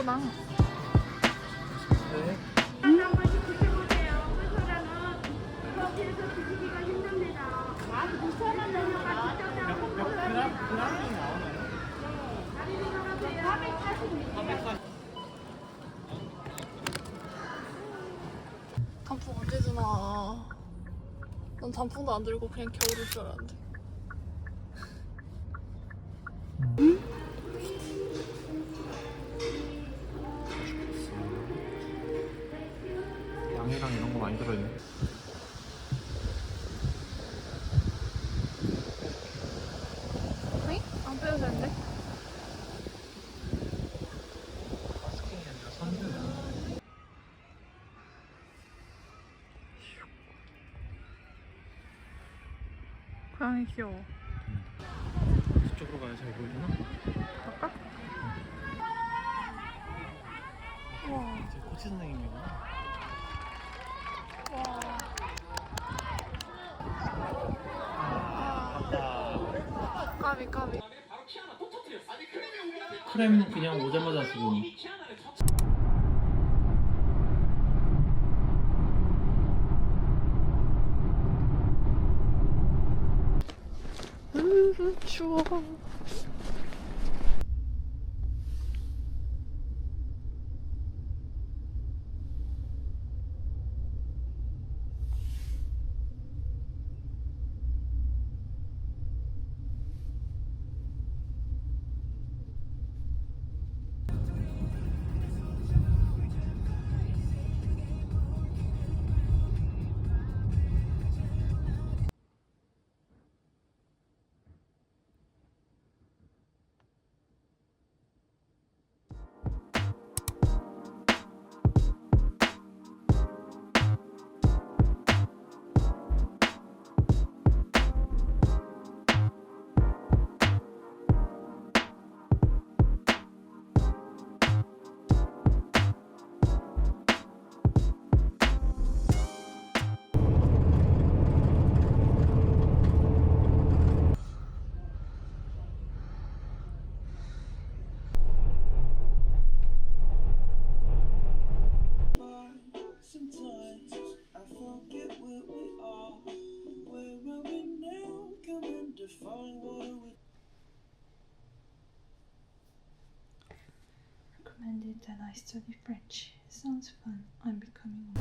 예쁘다. 네. 한 번씩 드셔보세요. 꿀소라는 커피에서 드시기가 힘듭니다. 12,000원 넘어가 그람이 나오나요? 다리 들어가세요. 440m. 단풍 언제 주나. 난 단풍도 안 들고 그냥 겨울일 줄 알았는데. 양이랑 이런 거 많이 들어있네. 응? 안 빼도 되는데? 마스킹이 아니라 선두야. 고양이 귀여워. 저쪽으로 가야 잘 보이나? 갈까? 와. 제 코치 선생님이구나. 와. 맞다. 까비. 크렘 그냥 오자마자 주고. 추워. Sometimes I forget where we are. Where are we now? Come and define what are we. Recommended that I study French. Sounds fun. I'm becoming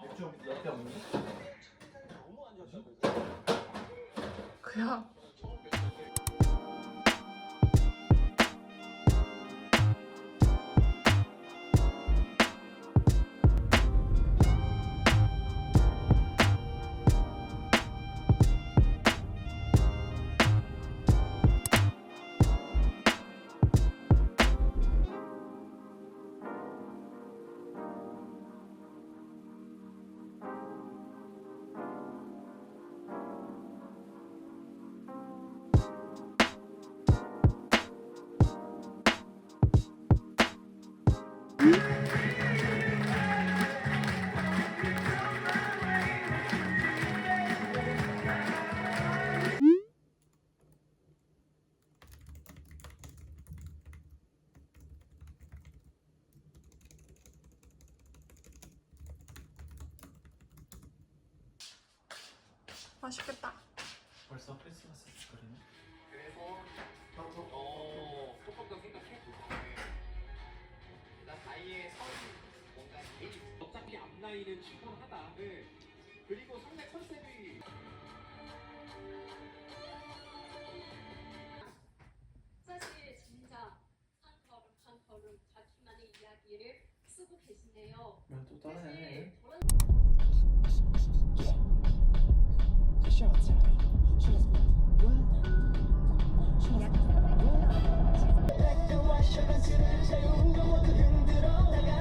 맥주 몇개 없는데? 그냥. 맛있겠다. 벌써 크리스마스 색깔이네. 그래서 조금 더 생각해. 나 다이의 선 뭔가 제일 어차피 앞라인은 충분하다. 네. 그리고 상대 컨셉이 사실 진짜 한 걸음 한 걸음 자기만의 이야기를 쓰고 계시네요. 또 따라해. 액트와 셔츠를 세운 거 모두 흔들어 나가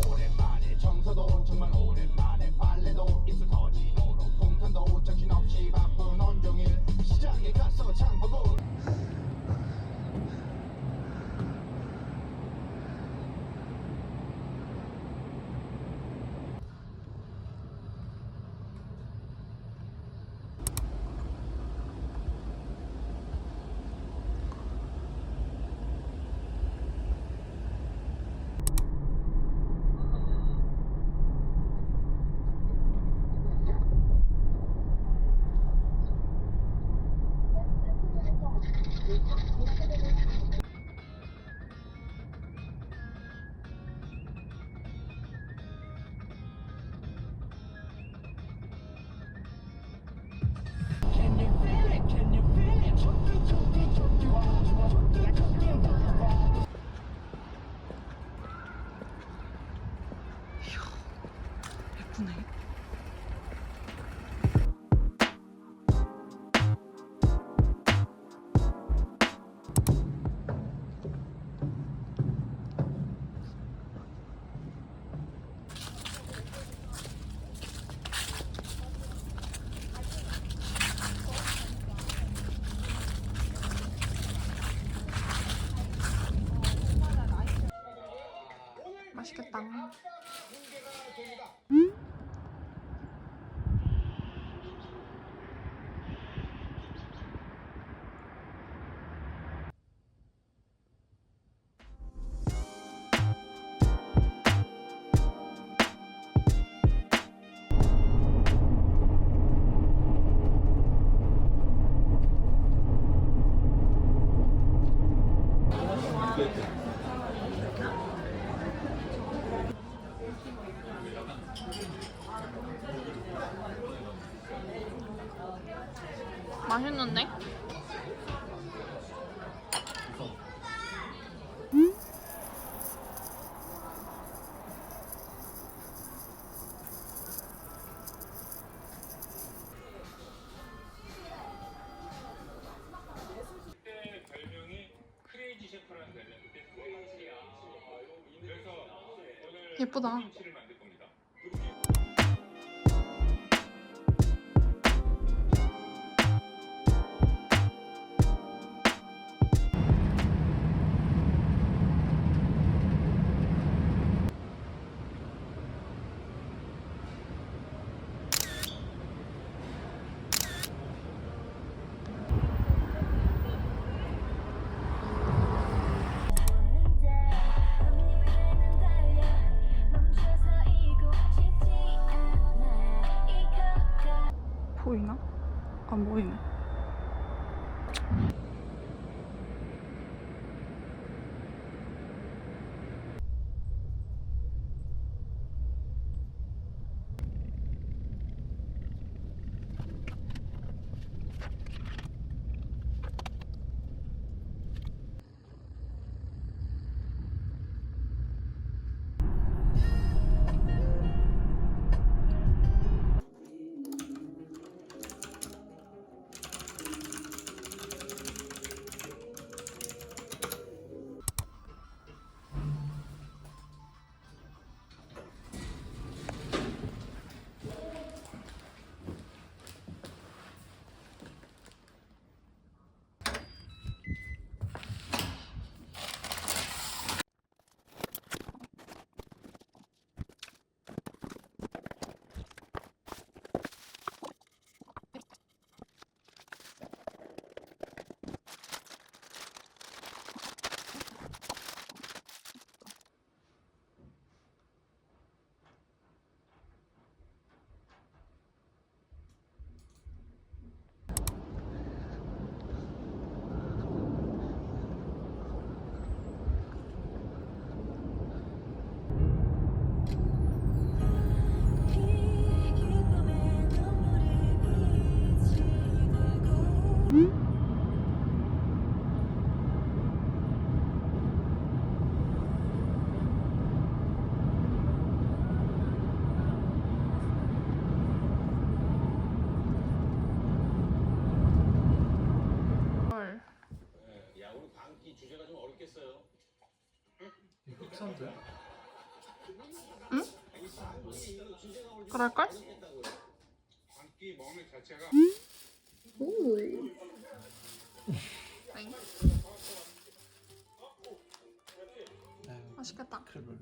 오랜만에 청소도 정말 오랜만에 빨래도 입술 터지도록 풍선도 정신없이 바쁜 온종일 시장에 가서 장 보고 예쁘네. 맛있겠다. 맛있는데? 그때 별명이 크레이지 셰프라는 별명. 그때 그래서 오늘 예쁘다. 김치를 만들 겁니다. 보이나? 안 보이네. 사운드야? 그럴걸? 광기 먹는 자체가 오. 맛있겠다. 크랩을.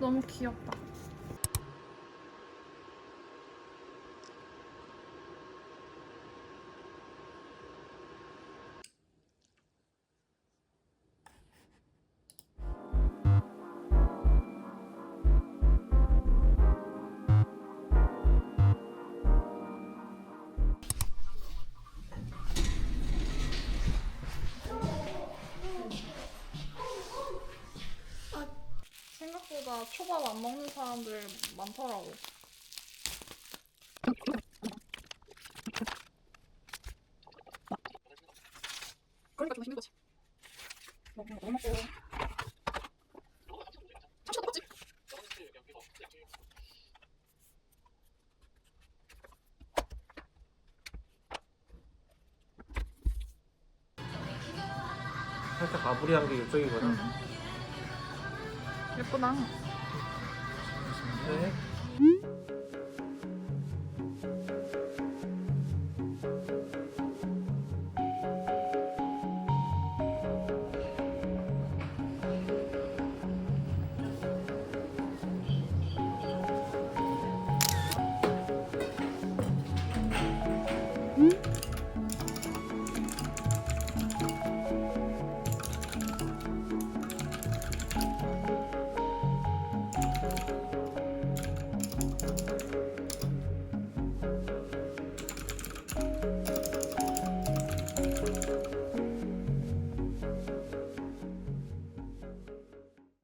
너무 귀엽다. 생각보다 초밥 안 먹는 사람들 많더라고. 그러니까 좀 힘든 거지. 뭐 먹고. 잠시만 먹었지? 살짝 마무리한 게 이쪽이구나. 예쁘다. 네.